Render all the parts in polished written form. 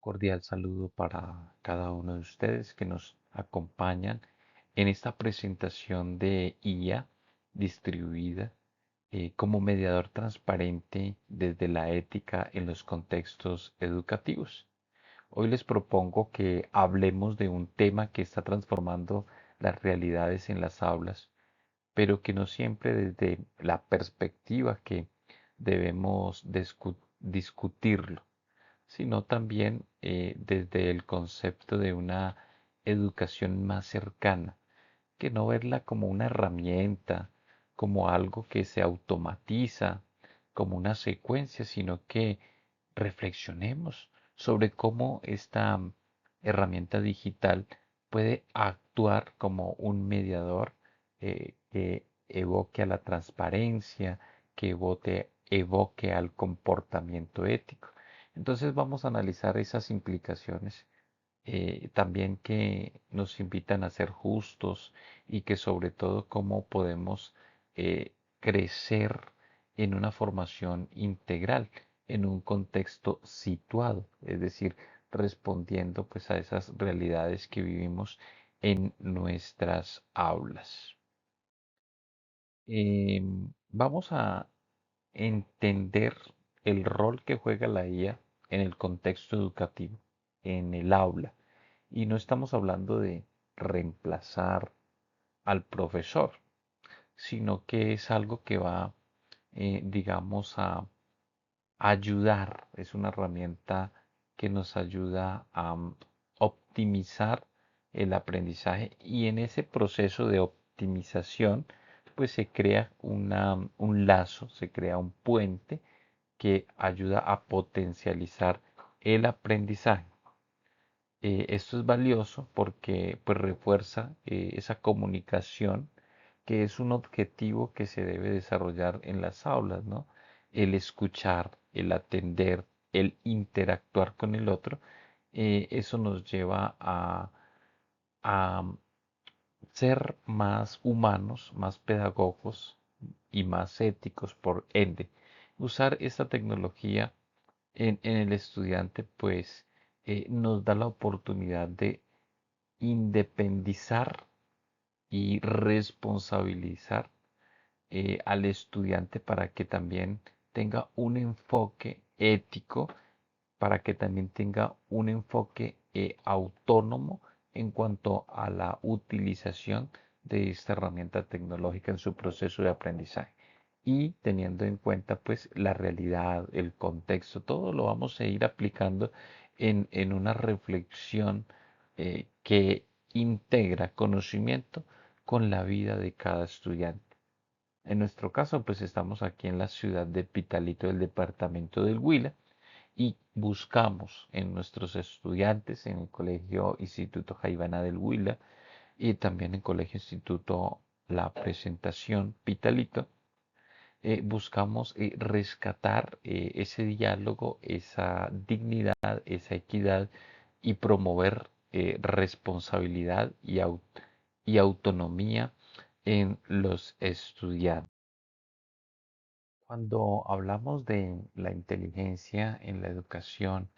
Cordial saludo para cada uno de ustedes que nos acompañan en esta presentación de IA distribuida como mediador transparente desde la ética en los contextos educativos. Hoy les propongo que hablemos de un tema que está transformando las realidades en las aulas, pero que no siempre desde la perspectiva que debemos discutirlo, sino también desde el concepto de una educación más cercana, que no verla como una herramienta, como algo que se automatiza, como una secuencia, sino que reflexionemos sobre cómo esta herramienta digital puede actuar como un mediador que evoque a la transparencia, que evoque al comportamiento ético. Entonces vamos a analizar esas implicaciones también que nos invitan a ser justos y que sobre todo cómo podemos crecer en una formación integral, en un contexto situado, es decir, respondiendo pues a esas realidades que vivimos en nuestras aulas. Vamos a entender el rol que juega la IA en el contexto educativo, en el aula. Y no estamos hablando de reemplazar al profesor, sino que es algo que va, digamos, a ayudar, es una herramienta que nos ayuda a optimizar el aprendizaje y en ese proceso de optimización, pues se crea un lazo, se crea un puente que ayuda a potencializar el aprendizaje. Esto es valioso porque pues, refuerza esa comunicación que es un objetivo que se debe desarrollar en las aulas, ¿no? El escuchar, el atender, el interactuar con el otro, eso nos lleva a ser más humanos, más pedagogos y más éticos, por ende. Usar esta tecnología en el estudiante, pues nos da la oportunidad de independizar y responsabilizar al estudiante para que también tenga un enfoque ético, para que también tenga un enfoque autónomo en cuanto a la utilización de esta herramienta tecnológica en su proceso de aprendizaje. Y teniendo en cuenta pues la realidad, el contexto, todo lo vamos a ir aplicando en una reflexión que integra conocimiento con la vida de cada estudiante. En nuestro caso, pues estamos aquí en la ciudad de Pitalito del departamento del Huila y buscamos en nuestros estudiantes en el Colegio Instituto Jaivana del Huila y también en Colegio Instituto La Presentación Pitalito, buscamos rescatar ese diálogo, esa dignidad, esa equidad y promover responsabilidad y autonomía en los estudiantes. Cuando hablamos de la inteligencia en la educación,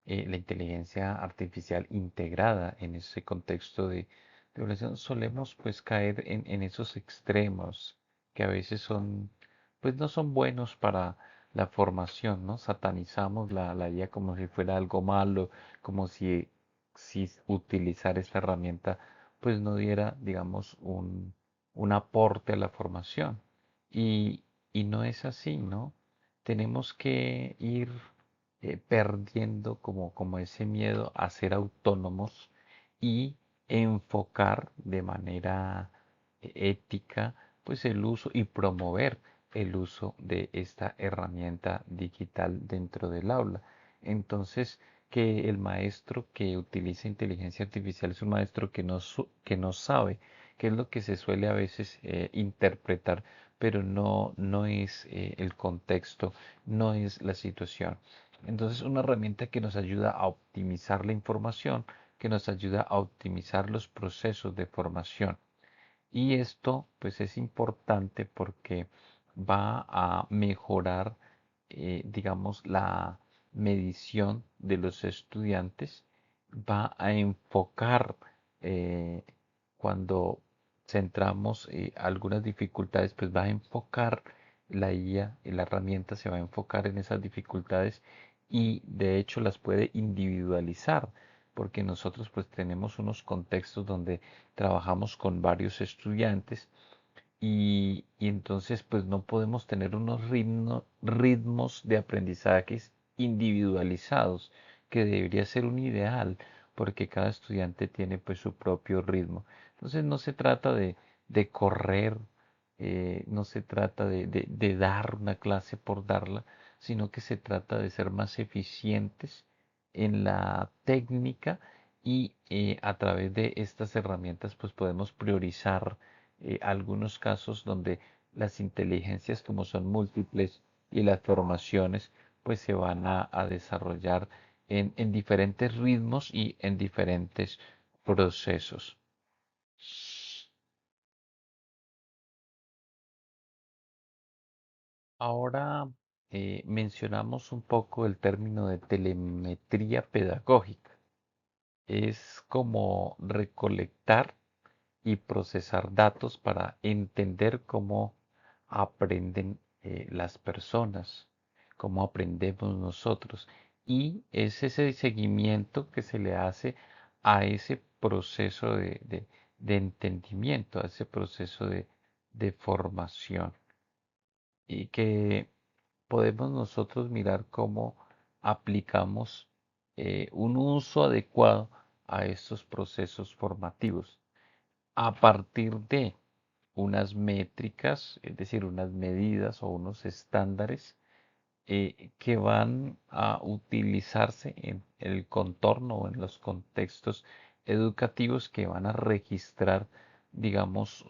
la inteligencia artificial integrada en ese contexto de evaluación, solemos pues caer en esos extremos que a veces son, pues no son buenos para la formación, ¿no? Satanizamos la IA como si fuera algo malo, como si utilizar esta herramienta pues no diera, digamos, un aporte a la formación. Y, y no es así, ¿no? Tenemos que ir perdiendo como ese miedo a ser autónomos y enfocar de manera ética pues el uso y promover el uso de esta herramienta digital dentro del aula. Entonces, que el maestro que utiliza inteligencia artificial es un maestro que no sabe, que es lo que se suele a veces interpretar, pero no es el contexto, no es la situación. Entonces, una herramienta que nos ayuda a optimizar la información, que nos ayuda a optimizar los procesos de formación. Y esto, pues, es importante porque va a mejorar, digamos, medición de los estudiantes va a enfocar eh, cuando centramos algunas dificultades, pues va a enfocar la IA y la herramienta se va a enfocar en esas dificultades y de hecho las puede individualizar, porque nosotros pues tenemos unos contextos donde trabajamos con varios estudiantes y entonces pues no podemos tener unos ritmos de aprendizajes individualizados, que debería ser un ideal, porque cada estudiante tiene pues su propio ritmo. Entonces no se trata de correr, no se trata de dar una clase por darla, sino que se trata de ser más eficientes en la técnica y a través de estas herramientas pues podemos priorizar algunos casos donde las inteligencias como son múltiples y las formaciones pues se van a desarrollar en diferentes ritmos y en diferentes procesos. Ahora mencionamos un poco el término de telemetría pedagógica. Es como recolectar y procesar datos para entender cómo aprenden las personas, cómo aprendemos nosotros. Y es ese seguimiento que se le hace a ese proceso de entendimiento, a ese proceso de formación. Y que podemos nosotros mirar cómo aplicamos un uso adecuado a estos procesos formativos a partir de unas métricas, es decir, unas medidas o unos estándares que van a utilizarse en el contorno o en los contextos educativos que van a registrar, digamos,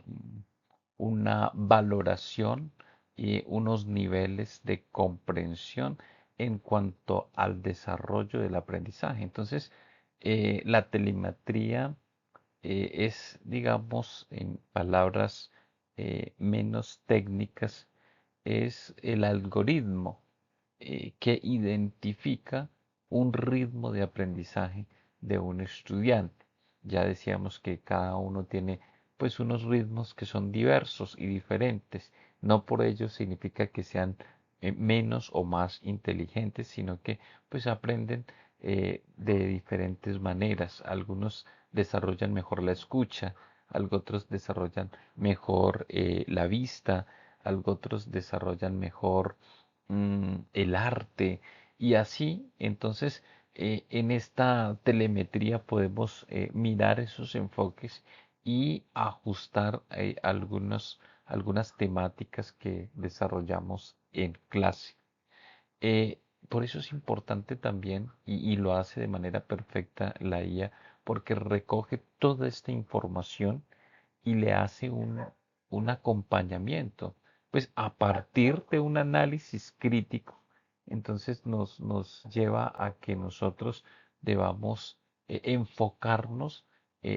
una valoración y unos niveles de comprensión en cuanto al desarrollo del aprendizaje. Entonces, la telemetría es, digamos, en palabras menos técnicas, es el algoritmo que identifica un ritmo de aprendizaje de un estudiante. Ya decíamos que cada uno tiene pues unos ritmos que son diversos y diferentes. No por ello significa que sean menos o más inteligentes, sino que pues aprenden de diferentes maneras. Algunos desarrollan mejor la escucha, algo otros desarrollan mejor la vista, algo otros desarrollan mejor el arte y así. Entonces, en esta telemetría podemos mirar esos enfoques y ajustar algunas temáticas que desarrollamos en clase. Eh, por eso es importante también, y lo hace de manera perfecta la IA, porque recoge toda esta información y le hace un acompañamiento, pues a partir de un análisis crítico, entonces nos lleva a que nosotros debamos enfocarnos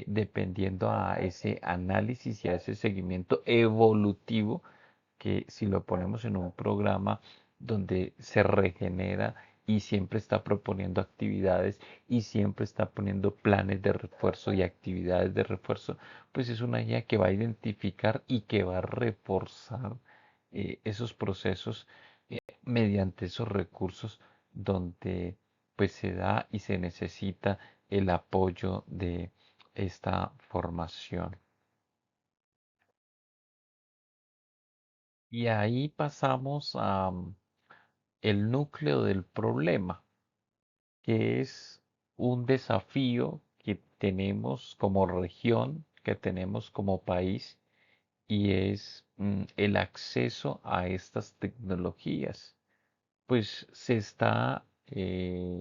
dependiendo a ese análisis y a ese seguimiento evolutivo que si lo ponemos en un programa donde se regenera y siempre está proponiendo actividades y siempre está poniendo planes de refuerzo y actividades de refuerzo, pues es una guía que va a identificar y que va a reforzar esos procesos mediante esos recursos donde pues se da y se necesita el apoyo de esta formación. Y ahí pasamos a el núcleo del problema, que es un desafío que tenemos como región, que tenemos como país, y es el acceso a estas tecnologías. Pues se está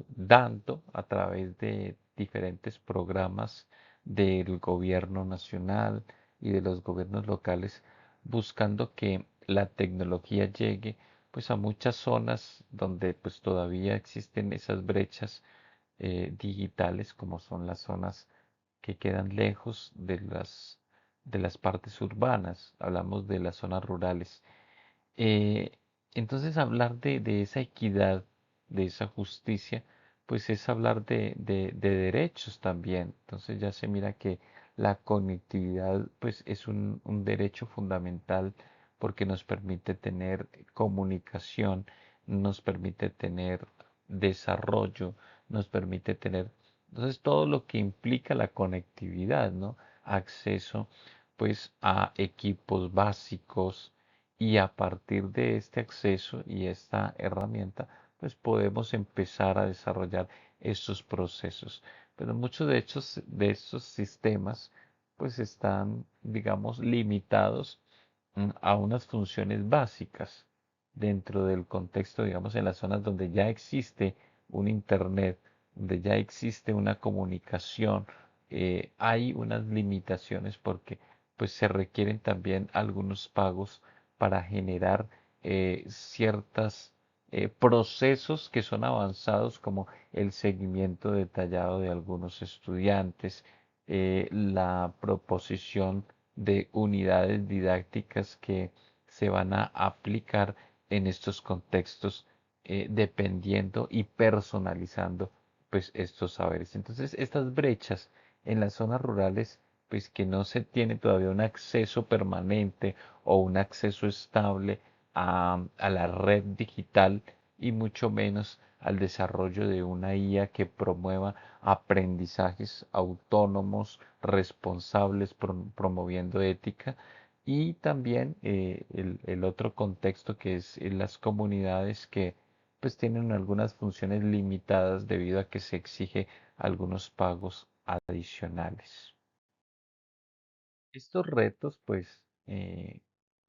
dando a través de diferentes programas del gobierno nacional y de los gobiernos locales, buscando que la tecnología llegue pues a muchas zonas donde pues todavía existen esas brechas digitales, como son las zonas que quedan lejos de las partes urbanas, hablamos de las zonas rurales. Eh, entonces hablar de esa equidad de esa justicia, pues es hablar de derechos también. Entonces ya se mira que la conectividad pues es un derecho fundamental porque nos permite tener comunicación, nos permite tener desarrollo, nos permite tener, entonces todo lo que implica la conectividad, ¿no? Acceso pues a equipos básicos y a partir de este acceso y esta herramienta pues podemos empezar a desarrollar estos procesos. Pero muchos de estos sistemas pues están, digamos, limitados a unas funciones básicas dentro del contexto, digamos, en las zonas donde ya existe un internet, donde ya existe una comunicación, hay unas limitaciones porque pues se requieren también algunos pagos para generar ciertos procesos que son avanzados como el seguimiento detallado de algunos estudiantes, la proposición de unidades didácticas que se van a aplicar en estos contextos dependiendo y personalizando pues estos saberes. Entonces estas brechas en las zonas rurales pues que no se tiene todavía un acceso permanente o un acceso estable a la red digital y mucho menos al desarrollo de una IA que promueva aprendizajes autónomos, responsables, promoviendo ética. Y también el otro contexto que es las comunidades que pues tienen algunas funciones limitadas debido a que se exige algunos pagos adicionales. Estos retos, pues,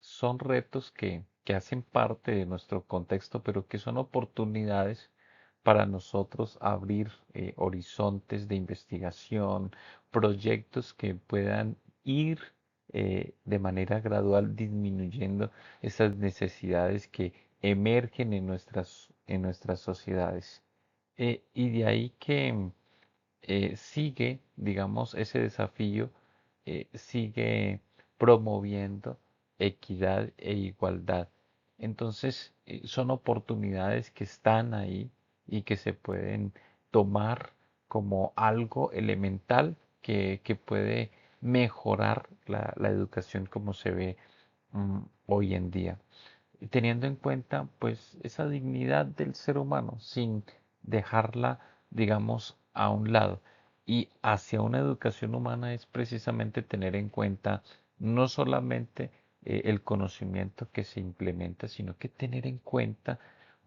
son retos que hacen parte de nuestro contexto, pero que son oportunidades para nosotros abrir horizontes de investigación, proyectos que puedan ir de manera gradual disminuyendo esas necesidades que emergen en nuestras sociedades. Y de ahí que sigue, digamos, ese desafío, sigue promoviendo equidad e igualdad. Entonces, son oportunidades que están ahí y que se pueden tomar como algo elemental que puede mejorar la educación como se ve hoy en día teniendo en cuenta pues esa dignidad del ser humano sin dejarla, digamos, a un lado. Y hacia una educación humana es precisamente tener en cuenta no solamente el conocimiento que se implementa, sino que tener en cuenta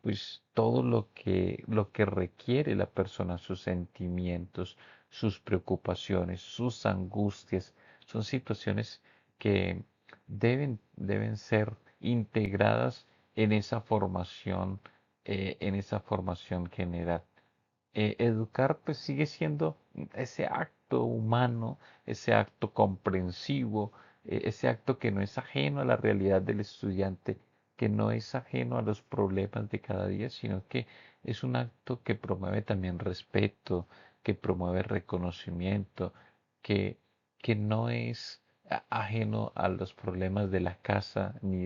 pues todo lo que requiere la persona, sus sentimientos, sus preocupaciones, sus angustias, son situaciones que deben ser integradas en esa formación general. Educar pues sigue siendo ese acto humano, ese acto comprensivo, ese acto que no es ajeno a la realidad del estudiante, que no es ajeno a los problemas de cada día, sino que es un acto que promueve también respeto, que promueve reconocimiento, que, que no es ajeno a los problemas de la casa ni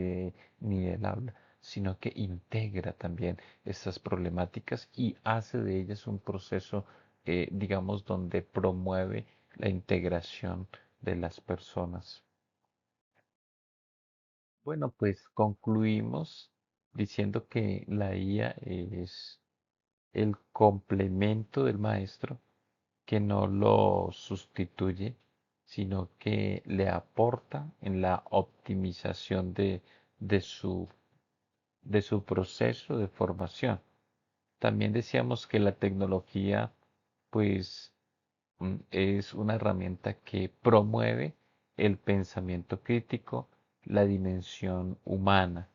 del aula, sino que integra también estas problemáticas y hace de ellas un proceso, digamos, donde promueve la integración de las personas. Bueno, pues concluimos diciendo que la IA es el complemento del maestro que no lo sustituye, sino que le aporta en la optimización de de su proceso de formación. También decíamos que la tecnología, pues, es una herramienta que promueve el pensamiento crítico, la dimensión humana.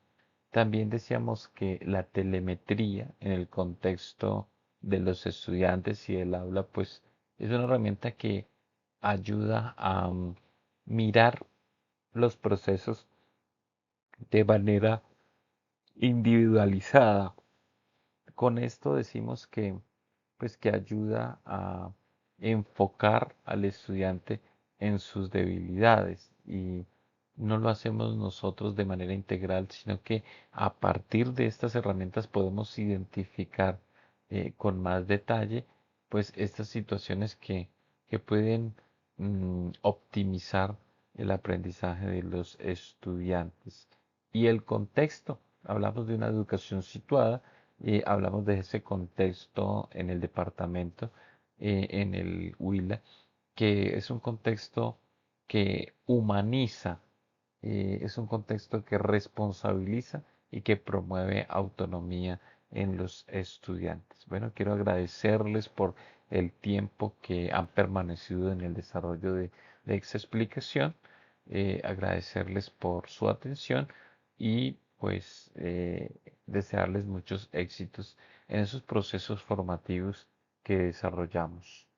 También decíamos que la telemetría en el contexto de los estudiantes y del aula, pues, es una herramienta que ayuda a mirar los procesos de manera individualizada. Con esto decimos que, pues, que ayuda a enfocar al estudiante en sus debilidades y no lo hacemos nosotros de manera integral, sino que a partir de estas herramientas podemos identificar con más detalle, pues estas situaciones que pueden optimizar el aprendizaje de los estudiantes. Y el contexto, hablamos de una educación situada, hablamos de ese contexto en el departamento, en el Huila, que es un contexto que humaniza, es un contexto que responsabiliza y que promueve autonomía en los estudiantes. Bueno, quiero agradecerles por el tiempo que han permanecido en el desarrollo de esta explicación, agradecerles por su atención y pues desearles muchos éxitos en esos procesos formativos que desarrollamos.